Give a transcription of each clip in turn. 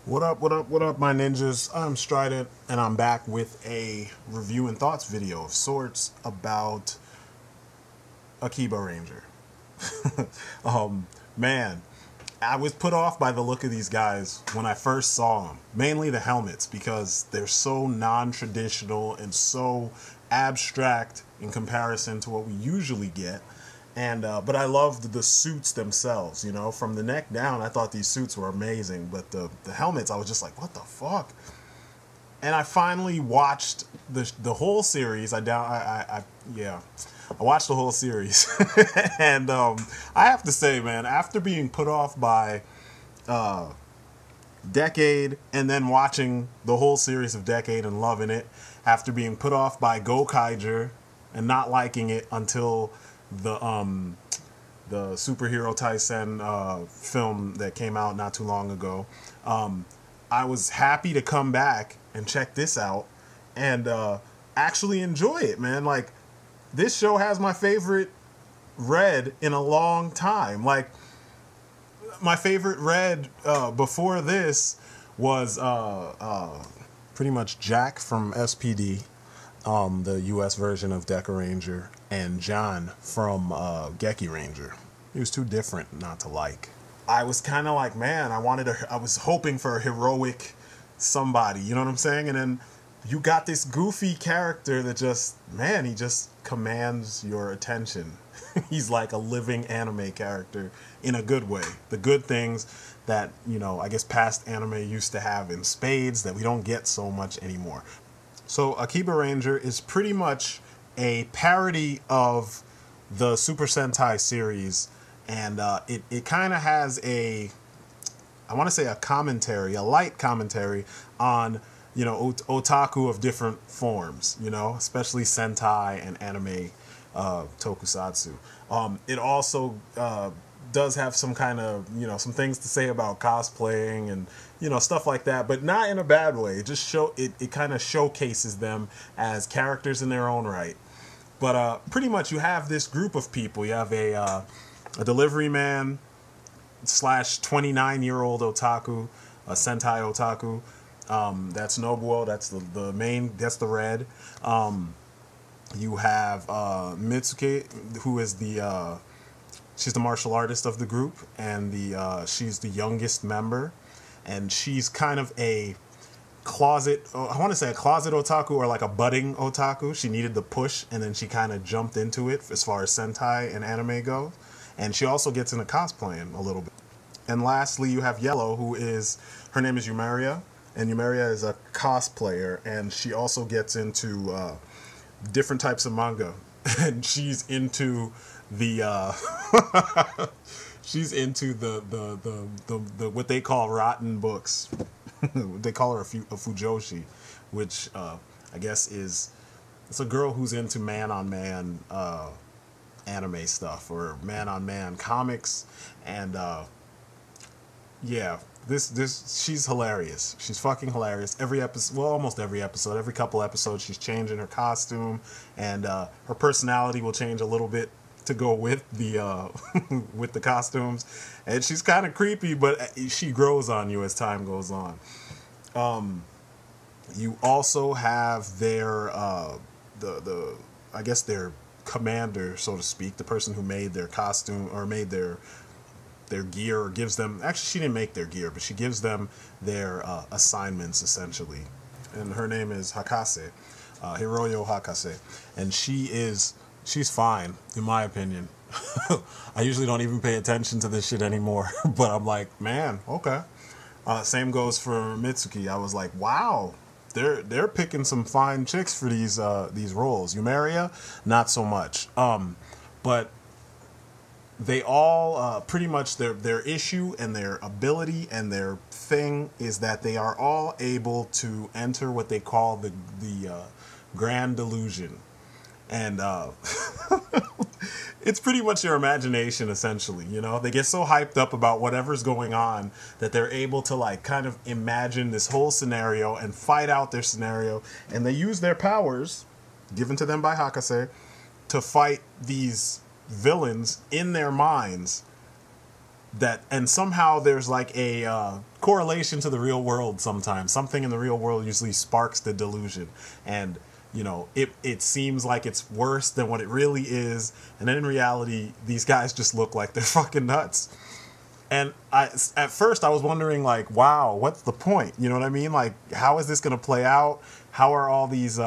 What up, my ninjas? I'm Strident, and I'm back with a review and thoughts video of sorts about Akibaranger. Man, I was put off by the look of these guys when I first saw them. Mainly the helmets, because they're so non-traditional and so abstract in comparison to what we usually get. And but I loved the suits themselves, you know, from the neck down. I thought these suits were amazing, but the helmets, I was just like, what the fuck? And I finally watched the whole series. I watched the whole series, and I have to say, man, after being put off by Decade, and then watching the whole series of Decade and loving it, after being put off by Gokaiger and not liking it until the superhero Tyson film that came out not too long ago, I was happy to come back and check this out and actually enjoy it, man. Like, this show has my favorite Red in a long time. Like, my favorite Red before this was pretty much Jack from SPD, the US version of Dekaranger, and John from Gekiranger. He was too different not to like. I was kind of like, man, I was hoping for a heroic somebody, you know what I'm saying? And then you got this goofy character that just, man, he just commands your attention. He's like a living anime character in a good way. The good things that, you know, I guess past anime used to have in spades that we don't get so much anymore. So Akibaranger is pretty much a parody of the Super Sentai series, and it kind of has a, I want to say a commentary, a light commentary on, you know, otaku of different forms, you know, especially Sentai and anime tokusatsu. It also does have some kind of, you know, some things to say about cosplaying and, you know, stuff like that, but not in a bad way. It just it kind of showcases them as characters in their own right. But pretty much you have this group of people. You have a delivery man slash 29-year-old otaku, a Sentai otaku. That's Nobuo. That's the main. That's the Red. You have Mitsuke, who is she's the martial artist of the group, and she's the youngest member, and she's kind of a closet, I want to say a closet otaku or like a budding otaku. She needed the push, and then she kind of jumped into it as far as Sentai and anime go. And she also gets into cosplaying a little bit. And lastly, you have Yellow, her name is Yumeria, and Yumeria is a cosplayer, and she also gets into different types of manga. And she's into the she's into the what they call rotten books. They call her a fujoshi, which I guess it's a girl who's into man-on-man anime stuff, or man-on-man comics, and yeah, she's hilarious. She's fucking hilarious. Every episode, well, almost every episode, every couple episodes, she's changing her costume, and her personality will change a little bit to go with the with the costumes, and she's kind of creepy, but she grows on you as time goes on. You also have their I guess their commander, so to speak, the person who made their costume or made their gear, or gives them, actually she didn't make their gear, but she gives them their assignments essentially, and her name is Hakase, Hiroyo Hakase, and she's fine, in my opinion. I usually don't even pay attention to this shit anymore, but I'm like, man, okay. Same goes for Mitsuki. I was like, wow, they're picking some fine chicks for these roles. Yumeria, not so much. But they all pretty much their issue and their ability and their thing is that they are all able to enter what they call the grand delusion. And it's pretty much your imagination, essentially, you know? They get so hyped up about whatever's going on that they're able to, like, kind of imagine this whole scenario and fight out their scenario. And they use their powers, given to them by Hakase, to fight these villains in their minds and somehow there's like a correlation to the real world sometimes. Something in the real world usually sparks the delusion. And, you know, it seems like it's worse than what it really is. And then in reality, these guys just look like they're fucking nuts. And at first I was wondering, like, wow, what's the point? You know what I mean? Like, how is this going to play out? How are all these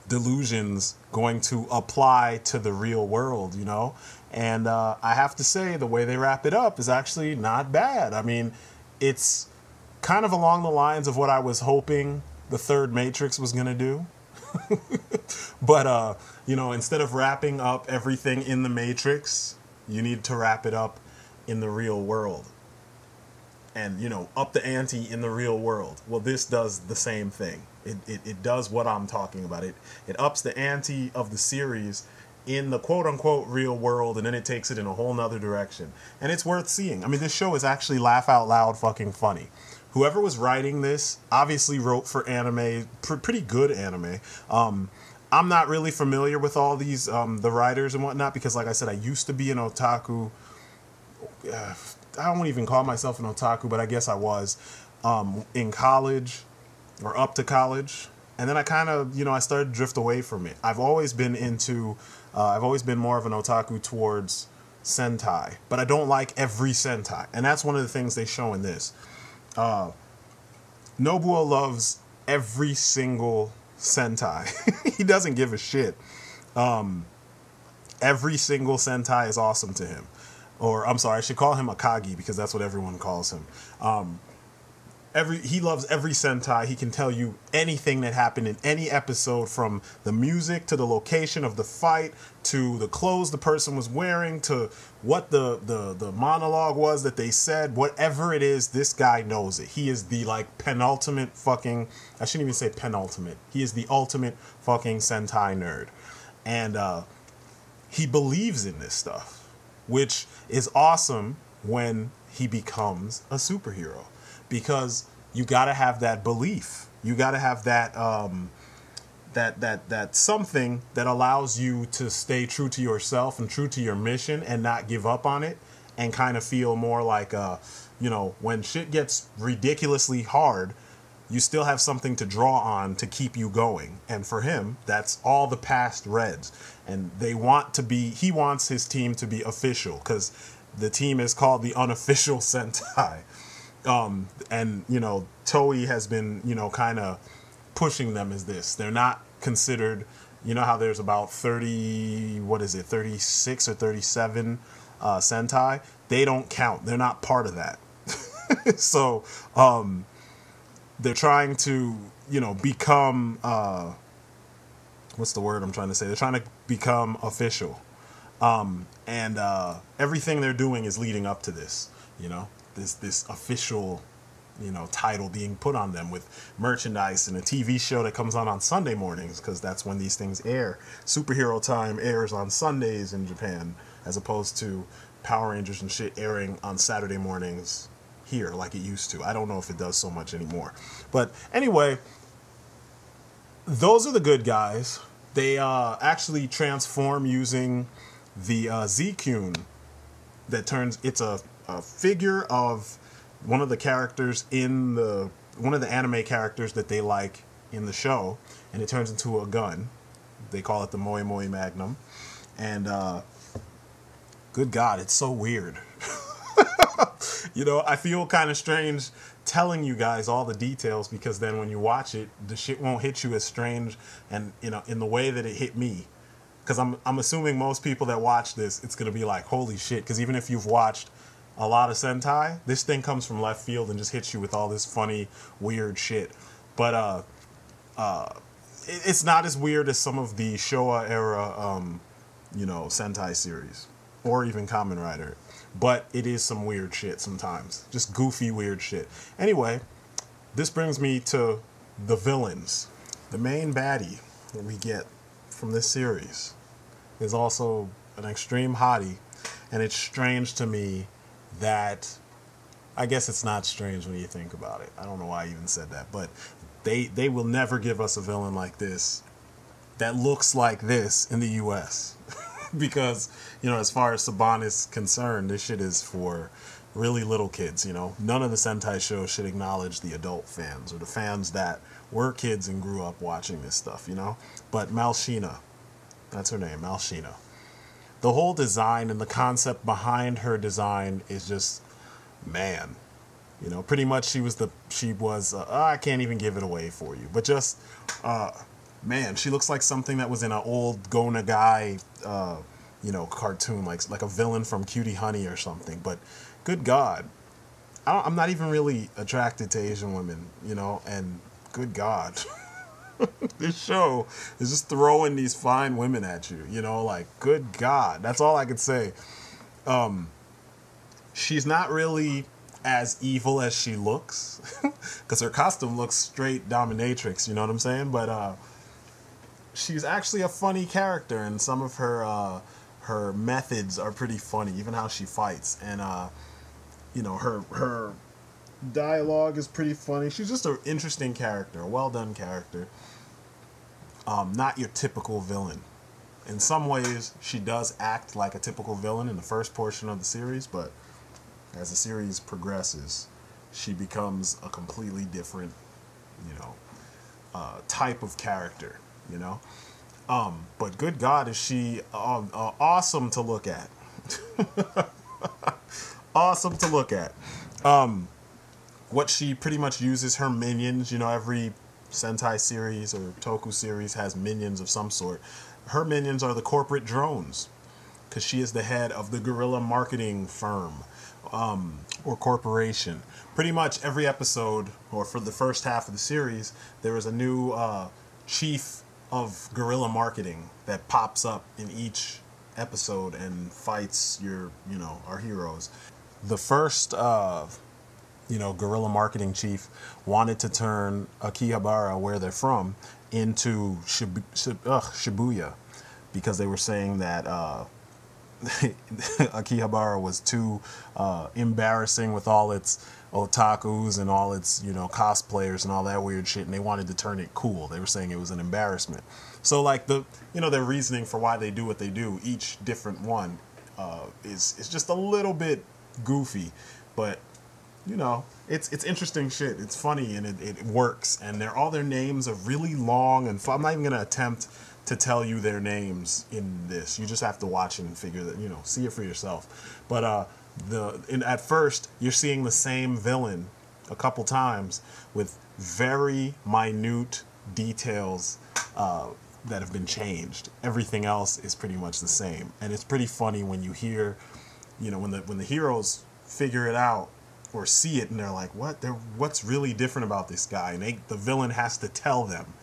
delusions going to apply to the real world, you know? And I have to say, the way they wrap it up is actually not bad. I mean, it's kind of along the lines of what I was hoping the third Matrix was going to do. But, you know, instead of wrapping up everything in the Matrix, you need to wrap it up in the real world. And, you know, up the ante in the real world. Well, this does the same thing. It does what I'm talking about. It ups the ante of the series in the quote-unquote real world, and then it takes it in a whole nother direction. And it's worth seeing. I mean, this show is actually laugh out loud fucking funny. Whoever was writing this obviously wrote for anime, pretty good anime. I'm not really familiar with all these, the writers and whatnot, because like I said, I used to be an otaku. I don't even call myself an otaku, but I guess I was in college or up to college. And then I kind of, you know, I started to drift away from it. I've always been more of an otaku towards Sentai, but I don't like every Sentai. And that's one of the things they show in this. Nobuo loves every single Sentai. He doesn't give a shit. Every single Sentai is awesome to him. Or, I'm sorry, I should call him Akagi because that's what everyone calls him. He loves every Sentai. He can tell you anything that happened in any episode, from the music to the location of the fight to the clothes the person was wearing to what the monologue was that they said. Whatever it is, this guy knows it. He is the, like, penultimate fucking... I shouldn't even say penultimate. He is the ultimate fucking Sentai nerd. And he believes in this stuff, which is awesome when he becomes a superhero. Because you got to have that belief. You got to have that that something that allows you to stay true to yourself and true to your mission and not give up on it, and kind of feel more like, you know, when shit gets ridiculously hard, you still have something to draw on to keep you going. And for him, that's all the past Reds. And he wants his team to be official, because the team is called the Unofficial Sentai. And, you know, Toei has been, you know, kind of pushing them as this. They're not considered, you know how there's about 36 or 37 Sentai? They don't count. They're not part of that. So, they're trying to, you know, become, what's the word I'm trying to say? They're trying to become official. And everything they're doing is leading up to this, you know? This official, you know, title being put on them, with merchandise and a TV show that comes on Sunday mornings, because that's when these things air. Superhero Time airs on Sundays in Japan, as opposed to Power Rangers and shit airing on Saturday mornings here like it used to. I don't know if it does so much anymore. But anyway, those are the good guys. They actually transform using the Z-Kyun that turns... It's a figure of one of the characters in one of the anime characters that they like in the show, and it turns into a gun. They call it the Moi Moi Magnum. And good God, it's so weird. You know, I feel kind of strange telling you guys all the details, because then when you watch it, the shit won't hit you as strange, and, you know, in the way that it hit me. Because I'm assuming most people that watch this, it's gonna be like, holy shit. Because even if you've watched a lot of Sentai, this thing comes from left field and just hits you with all this funny, weird shit. But it's not as weird as some of the Showa era, you know, Sentai series, or even Kamen Rider. But it is some weird shit sometimes, just goofy weird shit. Anyway, this brings me to the villains. The main baddie that we get from this series is also an extreme hottie, and it's strange to me that, I guess it's not strange when you think about it. I don't know why I even said that, but they will never give us a villain like this that looks like this in the US. because, you know, as far as Saban is concerned, this shit is for really little kids, you know. None of the Sentai shows should acknowledge the adult fans or the fans that were kids and grew up watching this stuff, you know. But Malshina, that's her name, Malshina. The whole design and the concept behind her design is just, man, you know, pretty much she was I can't even give it away for you, but just, man, she looks like something that was in an old Go Nagai, you know, cartoon, like a villain from Cutie Honey or something. But good God, I'm not even really attracted to Asian women, you know, and good God, this show is just throwing these fine women at you, you know, like, good God, that's all I could say. She's not really as evil as she looks, because her costume looks straight dominatrix, you know what I'm saying? But she's actually a funny character, and some of her methods are pretty funny, even how she fights, and you know, her dialogue is pretty funny. She's just an interesting character, a well done character. Not your typical villain. In some ways, she does act like a typical villain in the first portion of the series, but as the series progresses, she becomes a completely different, you know, type of character, you know. But good God, is she awesome to look at. Awesome to look at. What she pretty much uses her minions, you know, every Sentai series or Toku series has minions of some sort. Her minions are the corporate drones, because she is the head of the guerrilla marketing firm, or corporation. Pretty much every episode, or for the first half of the series, there is a new chief of guerrilla marketing that pops up in each episode and fights our heroes. The first, you know, guerrilla marketing chief wanted to turn Akibara, where they're from, into Shibuya, because they were saying that Akibara was too embarrassing with all its otakus and all its, you know, cosplayers and all that weird shit, and they wanted to turn it cool. They were saying it was an embarrassment. So, like, their reasoning for why they do what they do, each different one, is just a little bit goofy, but, you know, it's interesting shit. It's funny, and it works, and all their names are really long, and I'm not even gonna attempt to tell you their names in this. You just have to watch it and figure that, you know, see it for yourself. But at first, you're seeing the same villain a couple times with very minute details that have been changed. Everything else is pretty much the same, and it's pretty funny when you hear, you know, when the heroes figure it out or see it, and they're like, what's really different about this guy? And the villain has to tell them.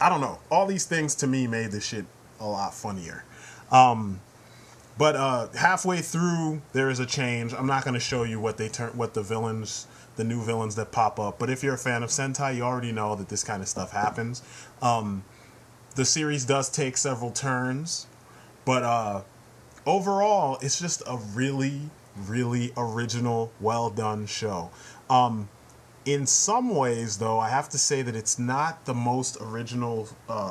I don't know. All these things to me made this shit a lot funnier. But halfway through, there is a change. I'm not going to show you what the new villains that pop up. But if you're a fan of Sentai, you already know that this kind of stuff happens. The series does take several turns, but overall, it's just a really, really original, well done show. In some ways, though, I have to say that it's not the most original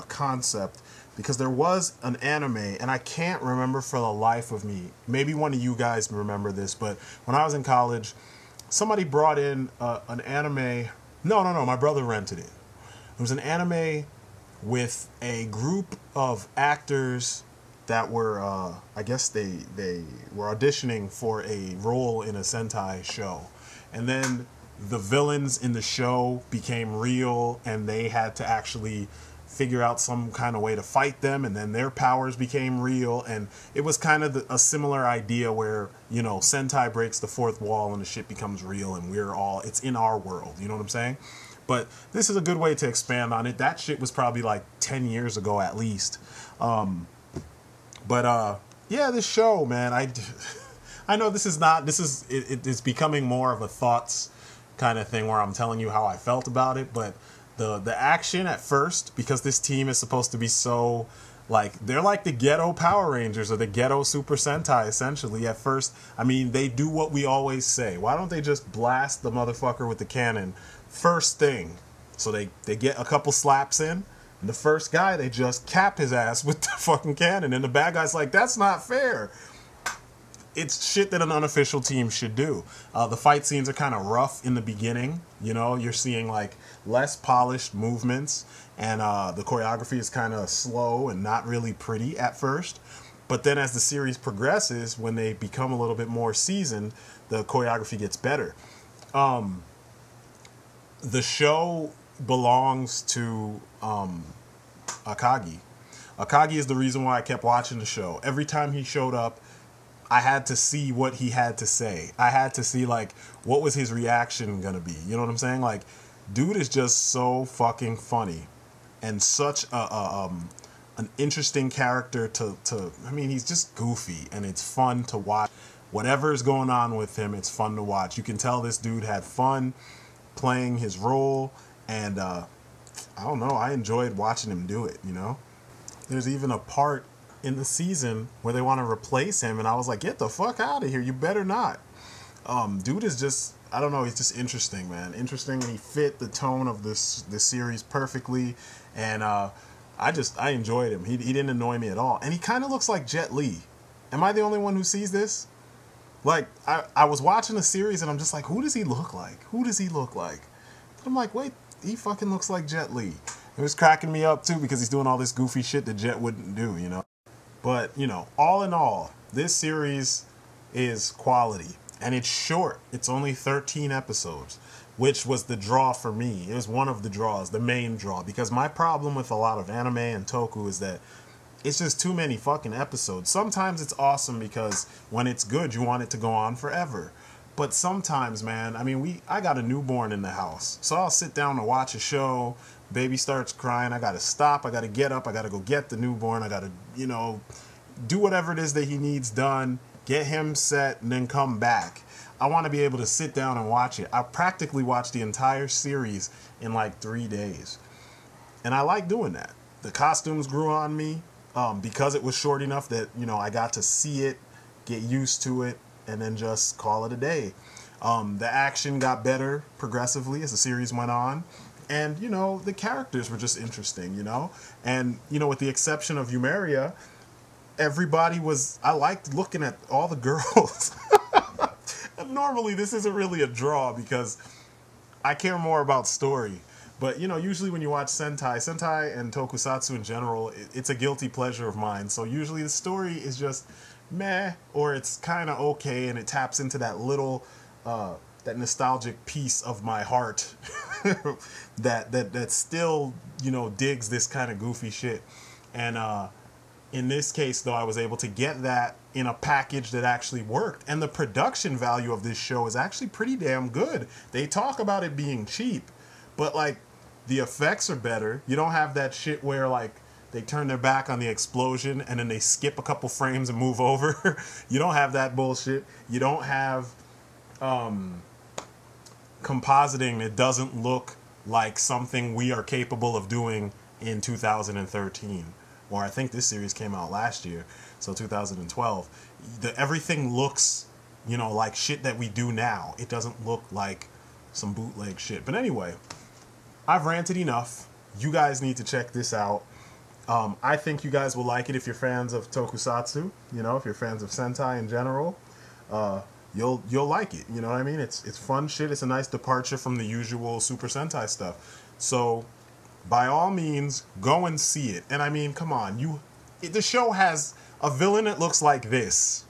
concept, because there was an anime, and I can't remember for the life of me. Maybe one of you guys remember this, but when I was in college, somebody brought in an anime. No, my brother rented it. It was an anime with a group of actors that were, I guess they were auditioning for a role in a Sentai show. And then the villains in the show became real, and they had to actually figure out some kind of way to fight them, and then their powers became real. And it was kind of a similar idea where, you know, Sentai breaks the fourth wall and the shit becomes real, and it's in our world, you know what I'm saying? But this is a good way to expand on it. That shit was probably like 10 years ago at least. Yeah, this show, man, I know it's becoming more of a thoughts kind of thing where I'm telling you how I felt about it, but the action at first, because this team is supposed to be so, like, they're like the ghetto Power Rangers or the ghetto Super Sentai, essentially. At first, I mean, they do what we always say. Why don't they just blast the motherfucker with the cannon first thing? So they get a couple slaps in, And the first guy, they just capped his ass with the fucking cannon. And the bad guy's like, that's not fair. It's shit that an unofficial team should do. The fight scenes are kind of rough in the beginning. You know, you're seeing like less polished movements, and the choreography is kind of slow and not really pretty at first. But then as the series progresses, when they become a little bit more seasoned, the choreography gets better. The show belongs to Akagi. Akagi is the reason why I kept watching the show. Every time he showed up, I had to see what he had to say. I had to see, like, what was his reaction gonna be. You know what I'm saying? Like, dude is just so fucking funny and such an interesting character to I mean, he's just goofy and it's fun to watch. Whatever is going on with him, it's fun to watch. You can tell this dude had fun playing his role, and I don't know, I enjoyed watching him do it, you know? There's even a part in the season where they want to replace him, and I was like, get the fuck out of here, you better not. Dude is just, I don't know, he's just interesting, man. Interesting, and he fit the tone of this series perfectly, and I enjoyed him. He didn't annoy me at all, and he kind of looks like Jet Li. Am I the only one who sees this? Like, I was watching the series, and I'm just like, who does he look like? Who does he look like? And I'm like, wait, he fucking looks like Jet Li. It was cracking me up, too, because he's doing all this goofy shit that Jet wouldn't do, you know? But, you know, all in all, this series is quality. And it's short. It's only 13 episodes, which was the draw for me. It was one of the draws, the main draw. Because my problem with a lot of anime and Toku is that it's just too many fucking episodes. Sometimes it's awesome because when it's good, you want it to go on forever. But sometimes, man, I mean, I got a newborn in the house. So I'll sit down to watch a show. Baby starts crying. I got to stop. I got to get up. I got to go get the newborn. I got to, you know, do whatever it is that he needs done, get him set, and then come back. I want to be able to sit down and watch it. I practically watched the entire series in like 3 days. And I like doing that. The costumes grew on me because it was short enough that, you know, I got to see it, get used to it, and then just call it a day. The action got better progressively as the series went on. And, you know, the characters were just interesting, you know? And, you know, with the exception of Eumeria, everybody was, I liked looking at all the girls. And normally this isn't really a draw because I care more about story. But, you know, usually when you watch Sentai and Tokusatsu in general, it's a guilty pleasure of mine. So usually the story is just meh, or it's kind of okay, and it taps into that little, that nostalgic piece of my heart that still, you know, digs this kind of goofy shit. And in this case, though, I was able to get that in a package that actually worked. And the production value of this show is actually pretty damn good. They talk about it being cheap, but, like, the effects are better. You don't have that shit where, like, they turn their back on the explosion and then they skip a couple frames and move over. You don't have that bullshit. You don't have compositing that doesn't look like something we are capable of doing in 2013. Or I think this series came out last year, so 2012. Everything looks, you know, like shit that we do now. It doesn't look like some bootleg shit. But anyway, I've ranted enough. You guys need to check this out. I think you guys will like it if you're fans of Tokusatsu. You know, if you're fans of Sentai in general, you'll like it. You know what I mean? It's fun shit. It's a nice departure from the usual Super Sentai stuff. So, by all means, go and see it. And I mean, come on, the show has a villain that looks like this.